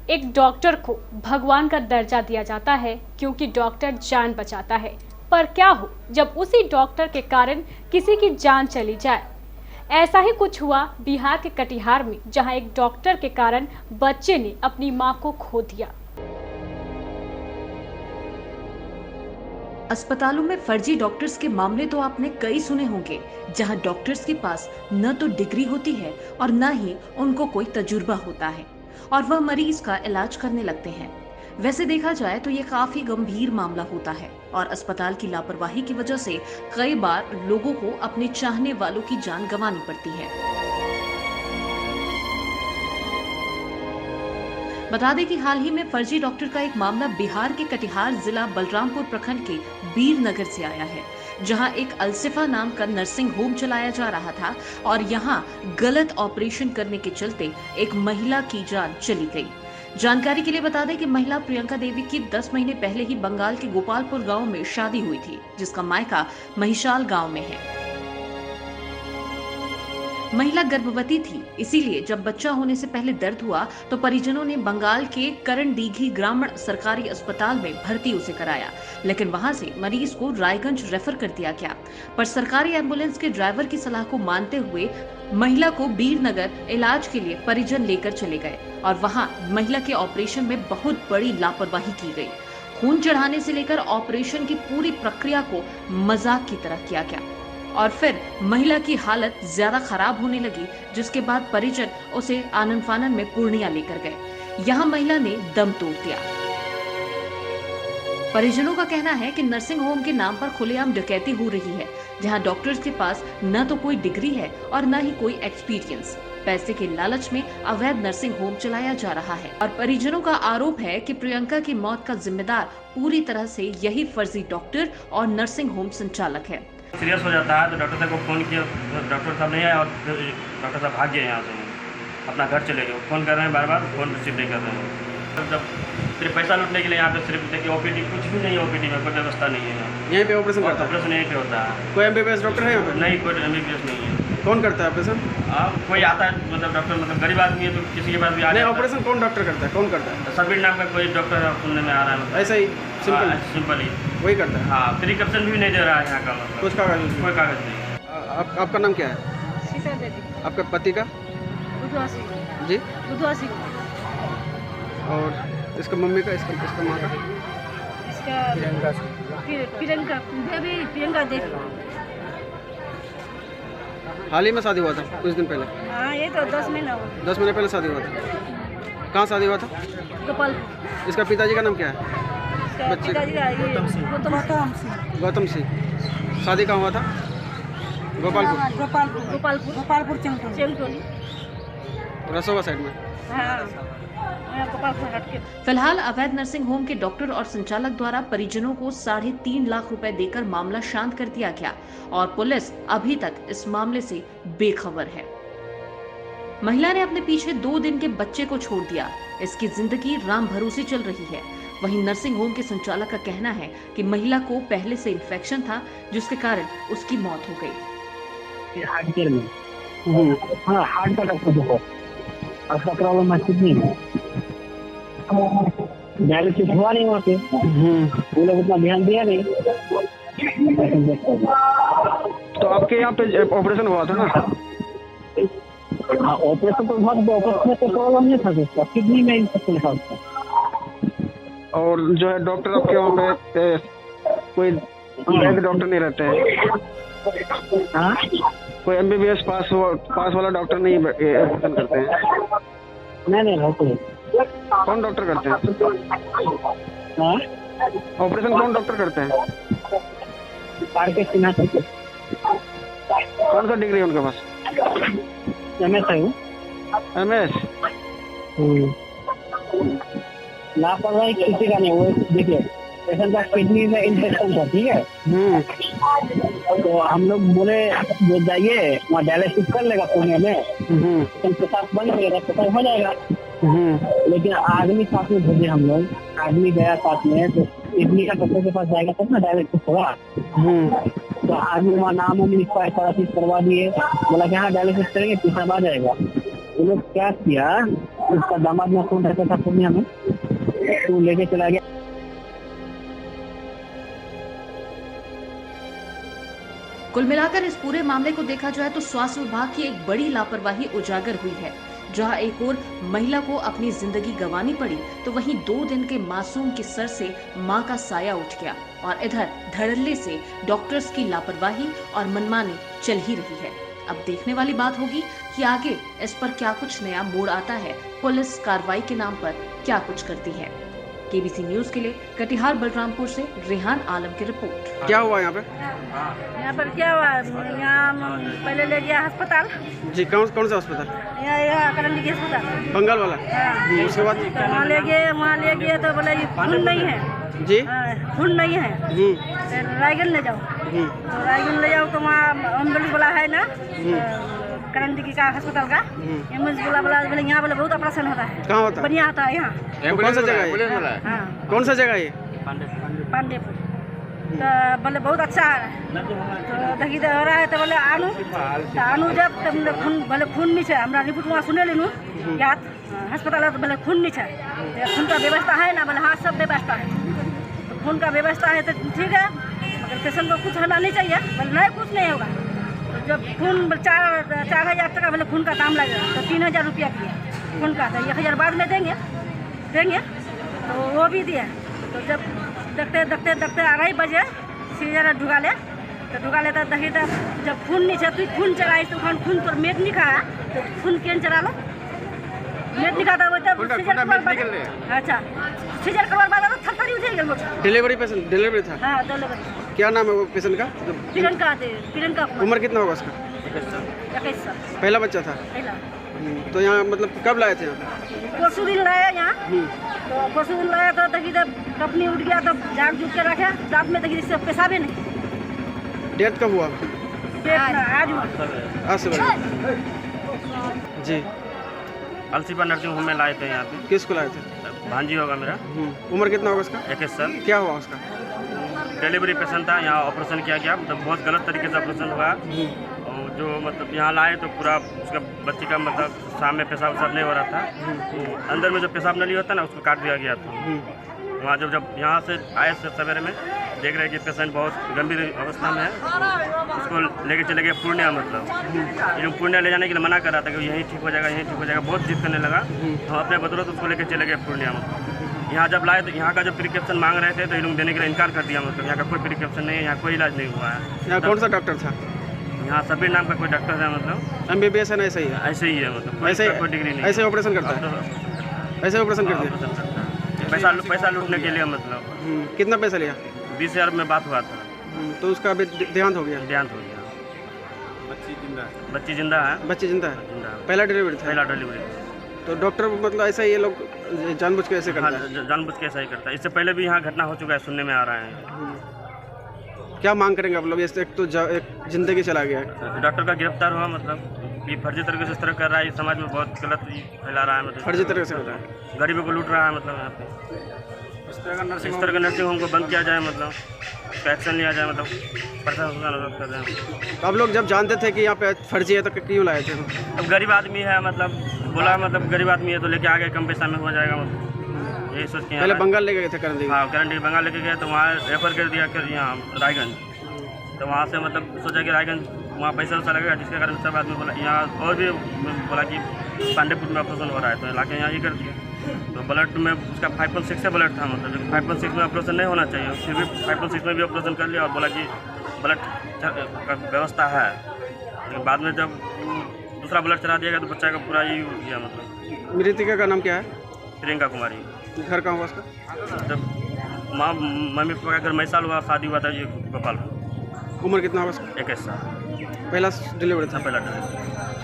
एक डॉक्टर को भगवान का दर्जा दिया जाता है क्योंकि डॉक्टर जान बचाता है। पर क्या हो जब उसी डॉक्टर के कारण किसी की जान चली जाए। ऐसा ही कुछ हुआ बिहार के कटिहार में, जहां एक डॉक्टर के कारण बच्चे ने अपनी मां को खो दिया। अस्पतालों में फर्जी डॉक्टर्स के मामले तो आपने कई सुने होंगे, जहां डॉक्टर्स के पास न तो डिग्री होती है और न ही उनको कोई तजुर्बा होता है और वह मरीज का इलाज करने लगते हैं। वैसे देखा जाए तो ये काफी गंभीर मामला होता है और अस्पताल की लापरवाही की वजह से कई बार लोगों को अपने चाहने वालों की जान गंवानी पड़ती है। बता दें कि हाल ही में फर्जी डॉक्टर का एक मामला बिहार के कटिहार जिला बलरामपुर प्रखंड के बीर नगर से आया है, जहां एक अल्सिफा नाम का नर्सिंग होम चलाया जा रहा था और यहां गलत ऑपरेशन करने के चलते एक महिला की जान चली गई। जानकारी के लिए बता दें कि महिला प्रियंका देवी की 10 महीने पहले ही बंगाल के गोपालपुर गांव में शादी हुई थी, जिसका मायका महिशाल गांव में है। महिला गर्भवती थी, इसीलिए जब बच्चा होने से पहले दर्द हुआ तो परिजनों ने बंगाल के करणडीघी ग्रामीण सरकारी अस्पताल में भर्ती उसे कराया, लेकिन वहां से मरीज को रायगंज रेफर कर दिया गया। पर सरकारी एम्बुलेंस के ड्राइवर की सलाह को मानते हुए महिला को बीरनगर इलाज के लिए परिजन लेकर चले गए और वहां महिला के ऑपरेशन में बहुत बड़ी लापरवाही की गई। खून चढ़ाने से लेकर ऑपरेशन की पूरी प्रक्रिया को मजाक की तरह किया गया और फिर महिला की हालत ज्यादा खराब होने लगी, जिसके बाद परिजन उसे आनन फानन में पूर्णिया लेकर गए। यहाँ महिला ने दम तोड़ दिया। परिजनों का कहना है कि नर्सिंग होम के नाम पर खुलेआम डकैती हो रही है, जहां डॉक्टर्स के पास न तो कोई डिग्री है और न ही कोई एक्सपीरियंस। पैसे के लालच में अवैध नर्सिंग होम चलाया जा रहा है और परिजनों का आरोप है कि प्रियंका की मौत का जिम्मेदार पूरी तरह से यही फर्जी डॉक्टर और नर्सिंग होम संचालक है। सीरियस हो जाता है तो डॉक्टर साहब को फ़ोन किया, डॉक्टर साहब नहीं आए और डॉक्टर साहब भाग गए यहाँ से, अपना घर चले गए। फ़ोन कर रहे हैं बार बार, फ़ोन रिसीव नहीं कर रहे हैं। जब सिर्फ पैसा लूटने के लिए यहाँ पे सिर्फ देखिए ओपीडी कुछ भी नहीं है, ओपीडी में कोई व्यवस्था नहीं है। यहीं पे ऑपरेशन करता है? ऑपरेशन यहीं पे होता है। कोई एमबीबीएस डॉक्टर है यहाँ पे? नहीं, कोई एमबीबीएस नहीं है। कौन करता है ऑपरेशन? कोई आता है, मतलब डॉक्टर, मतलब गरीब आदमी है तो किसी के पास भी आ नहीं, जाता है। ऑपरेशन कौन डॉक्टर करता है? कौन करता है? सबीर नाम का कोई डॉक्टर सुनने में आ रहा है, ऐसा ही सिंपल ही वही करता है। हाँ, प्रिकॉप्शन भी नहीं दे रहा है यहाँ का, मतलब कुछ कागज? कोई कागज नहीं। आपका नाम क्या है? सीता देवी। आपका पति का? बुधवा सिंह। जी। बुधवा सिंह। और इसका मम्मी का, इसका माँ का? इसका प्रियंका देवी। प्रियंका देवी। हाल ही में शादी हुआ था कुछ दिन पहले? हाँ, ये तो 10 महीना हुआ। 10 महीने पहले शादी हुआ था। कहाँ शादी हुआ था? गोपालपुर। इसका पिताजी का नाम क्या है? इसका बच्चे पिताजी का गौतम सिंह। गौतम सिंह। शादी कहाँ हुआ था? गोपालपुर। गोपालपुर चेंगटोली। रसोवा साइड में। हाँ, गोपालपुर हट के। फिलहाल अवैध नर्सिंग होम के डॉक्टर और संचालक द्वारा परिजनों को 3.5 लाख रुपए देकर मामला शांत कर दिया गया और पुलिस अभी तक इस मामले से बेखबर है। महिला ने अपने पीछे 2 दिन के बच्चे को छोड़ दिया। इसकी जिंदगी राम भरोसे चल रही है। वहीं नर्सिंग होम के संचालक का कहना है कि महिला को पहले से इन्फेक्शन था, जिसके कारण उसकी मौत हो गई। हार्ट केयर में, हाँ, हार्ट का डॉक्टर देखो, उसका प्रॉब्लम है किडनी में। डायलिसिस हुआ नहीं वहाँ पे, वो लोग उतना ध्यान दिया नहीं। तो आपके यहाँ पे ऑपरेशन हुआ था ना? हाँ, ऑपरेशन तो बहुत, ऑपरेशन में तो प्रॉब्लम नहीं था उसका, किडनी में इन्फेक्शन था उसका। और जो है डॉक्टर आपके वहाँ पे कोई डॉक्टर नहीं रहते हैं? हाँ, कोई एमबीबीएस पास वाला डॉक्टर नहीं ऑपरेशन करते हैं? नहीं रहते। कौन डॉक्टर करते हैं? हाँ, ऑपरेशन कौन डॉक्टर करते हैं? के सिन्हा करते। कौन सा डिग्री है उनके पास? MS है वो। MS? लापरवाही किसी का नहीं। वो देखिए, पेशेंट का किडनी में इन्फेक्शन था, ठीक है, तो हम लोग बोले वो जाइए वहाँ डायलिसिस कर लेगा पुणे में, तो साथ बन जाएगा, तो हो जाएगा। लेकिन आदमी साथ में भेजे हम लोग, आदमी गया साथ में, तो किडनी का डॉक्टर के पास जाएगा तब ना डायलिसिस होगा। तो आदमी वहाँ नाम लिखवाए, सारा चीज करवा दिए, बोला कि हाँ डायलिसिस करेंगे, तीसरा आ जाएगा। वो लोग क्या किया, उसका दामाद में फोन रहता था पूर्णिया में, तो लेके चला गया। कुल मिलाकर इस पूरे मामले को देखा जाए तो स्वास्थ्य विभाग की एक बड़ी लापरवाही उजागर हुई है। जहां एक और महिला को अपनी जिंदगी गंवानी पड़ी, तो वहीं 2 दिन के मासूम के सर से मां का साया उठ गया और इधर धड़ल्ले से डॉक्टर्स की लापरवाही और मनमानी चल ही रही है। अब देखने वाली बात होगी कि आगे इस पर क्या कुछ नया मोड़ आता है, पुलिस कार्रवाई के नाम पर क्या कुछ करती है। केबीसी न्यूज के लिए कटिहार बलरामपुर से रेहान आलम की रिपोर्ट। क्या हुआ यहाँ पे? यहाँ पर क्या हुआ, यहाँ पहले ले गया अस्पताल, जी कौन सा अस्पताल? यहाँ करंडी के अस्पताल बंगाल वाला? हाँ। उसके बाद तो वहाँ ले गए तो बोले ये खून नहीं है जी, खून नहीं है, तो रायगंज ले जाओ। तो रायगंज ले जाओ तो वहाँ एम्बुलेंस वाला है ना करंडी का अस्पताल का, एम्बुलेंस वाला बोले यहाँ बोले बहुत ऑपरेशन होता है। कहाँ होता है? बढ़िया होता है यहाँ। कौन सा जगह है? हाँ कौन सा जगह है ये? पांडेपुर। तो बोले बहुत अच्छा है, तो देखी तो हो रहा है, तो बोले आनू, तो आनू जब तुम खून बोले खून नहीं है, हमारा रिपोर्ट वहाँ सुने लेनू याद अस्पताल, तो बोले खून नहीं है, खून का व्यवस्था है ना, बोले हाँ सब व्यवस्था है, तो खून का व्यवस्था है तो ठीक है, मगर पेशेंट को कुछ होना नहीं चाहिए, बोले नहीं कुछ नहीं होगा। तो जब खून 4,000 टका बोले खून का दाम लगेगा, तो 3,000 रुपया दिया खून का, तो 1,000 बाद में देंगे, तो वो भी दिया। तो जब देखते 2:30 बजे सीजर ढुका ले, तो तो देखी तो जब खून नहीं तू खून चढ़ाई, तो खून पर मेट नहीं खाया, तो खून केन चढ़ा लो, मेट नहीं खाता वो तब सीजर करवा। अच्छा सीजर करवा बाद तो थरथरी उठे गए। डिलीवरी पेशेंट डिलीवरी था? हाँ डिलीवरी। क्या नाम है वो पेशेंट का? प्रियंका। उम्र कितना होगा उसका? 21 साल। पहला बच्चा था? पहला। तो यहाँ मतलब कब लाए थे यहाँ? परसों दिन लाया यहाँ, तो परसों दिन लाया तो देखी जब कपनी उठ गया, तो जाग जुग के रखे दांत में, देखी इससे पेशाबे नहीं। डेथ कब हुआ? आज हुआ। आज सुबह? जी। अलसीपा नर्सिंग होम में लाए थे यहाँ पे। किसको लाए थे? भांजी होगा मेरा। उम्र कितना होगा उसका? 21 साल। क्या हुआ उसका? डिलीवरी पेशेंट था, यहाँ ऑपरेशन किया गया, मतलब बहुत गलत तरीके से ऑपरेशन हुआ। और जो मतलब यहाँ लाए तो पूरा उसका बच्ची का मतलब शाम में पेशाब नहीं हो रहा था, अंदर में जो पेशाब नली होता है ना उसको काट दिया गया था। वहाँ जब यहाँ से आए सवेरे में देख रहे कि पेशेंट बहुत गंभीर अवस्था में है, उसको लेके चले गए पूर्णिया, मतलब पूर्णिया ले जाने के लिए मना कर रहा था कि यहीं ठीक हो जाएगा, यहीं ठीक हो जाएगा, बहुत जिद करने लगा। हम अपने बदौलत उसको लेके चले गए पूर्णिया में। यहाँ जब लाए तो यहाँ का जो प्रिकॉप्शन मांग रहे थे, तो ये लोग देने के लिए इनकार कर दिया, मतलब यहाँ का कोई प्रिकॉप्शन नहीं है, यहाँ कोई इलाज नहीं हुआ है। यहाँ कौन सा डॉक्टर था? यहाँ सबीर नाम का कोई डॉक्टर है, मतलब MBBS है ना? ऐसा ही है? ऐसे ही है, मतलब ऐसे कोई डिग्री नहीं। ऐसे ऑपरेशन करता है? ऐसे ऑपरेशन कर दिया? पैसा लूटने के लिए, मतलब कितना पैसा लिया? 20,000 में बात हुआ था। तो उसका अभी देहांत हो गया? देहांत हो गया। बच्ची जिंदा है। बच्ची जिंदा है? जिंदा है। पहला डिलीवरी था? पहला डिलीवरी। तो डॉक्टर मतलब ऐसा ये लोग जानबूझ के ऐसे हाँ, करता है? जानबूझ के ऐसा ही करता है। इससे पहले भी यहाँ घटना हो चुका है, सुनने में आ रहा है। क्या मांग करेंगे आप लोग? एक तो एक जिंदगी चला गया है। डॉक्टर का गिरफ्तार हुआ, मतलब ये फर्जी तरीके से इस तरह कर रहा है, इस समाज में बहुत गलत फैला रहा है, मतलब फर्जी तरीके से होता है, गरीबों को लूट रहा है। मतलब यहाँ पे इस तरह का नर्सिंग होम को बंद किया जाए, मतलब एक्शन लिया जाए, मतलब प्रशासन का अनुरोध कर रहे हैं। तो आप लोग जब जानते थे कि यहाँ पे फर्जी है तो क्यों लाए थे? अब गरीब आदमी है, मतलब बोला मतलब गरीब आदमी है तो लेके आ गए, कम पैसा में हो जाएगा, मतलब यही सोच के। पहले बंगाल लेके गए थे करंडी? हाँ करंडी बंगाल लेके गए, तो वहाँ रेफर कर दिया कर यहाँ रायगंज। तो वहाँ से मतलब सोचा कि रायगंज वहाँ पैसा वैसा लगेगा, जिसके कारण सब आदमी बोला यहाँ, और भी बोला कि पांडेपुर में ऑपरेशन हो रहा है, तो लाके यहाँ ये कर दिया। तो ब्लड में उसका 5.6 से ब्लड था, मतलब 5.6 में ऑपरेशन नहीं होना चाहिए, फिर भी 5.6 में भी ऑपरेशन कर लिया और बोला कि ब्लड का व्यवस्था है। लेकिन बाद में जब दूसरा ब्लड चला दिया गया तो बच्चा का पूरा ही हो गया। मतलब मृतिका का नाम क्या है? प्रियंका कुमारी। घर कहाँ हुआ उसका? जब मम्मी पापा का घर मैसाल हुआ, शादी हुआ था ये गोपालपुर। उम्र कितना होगा उसका? 21 साल। पहला डिलीवरी था? पहला डिलीवरी।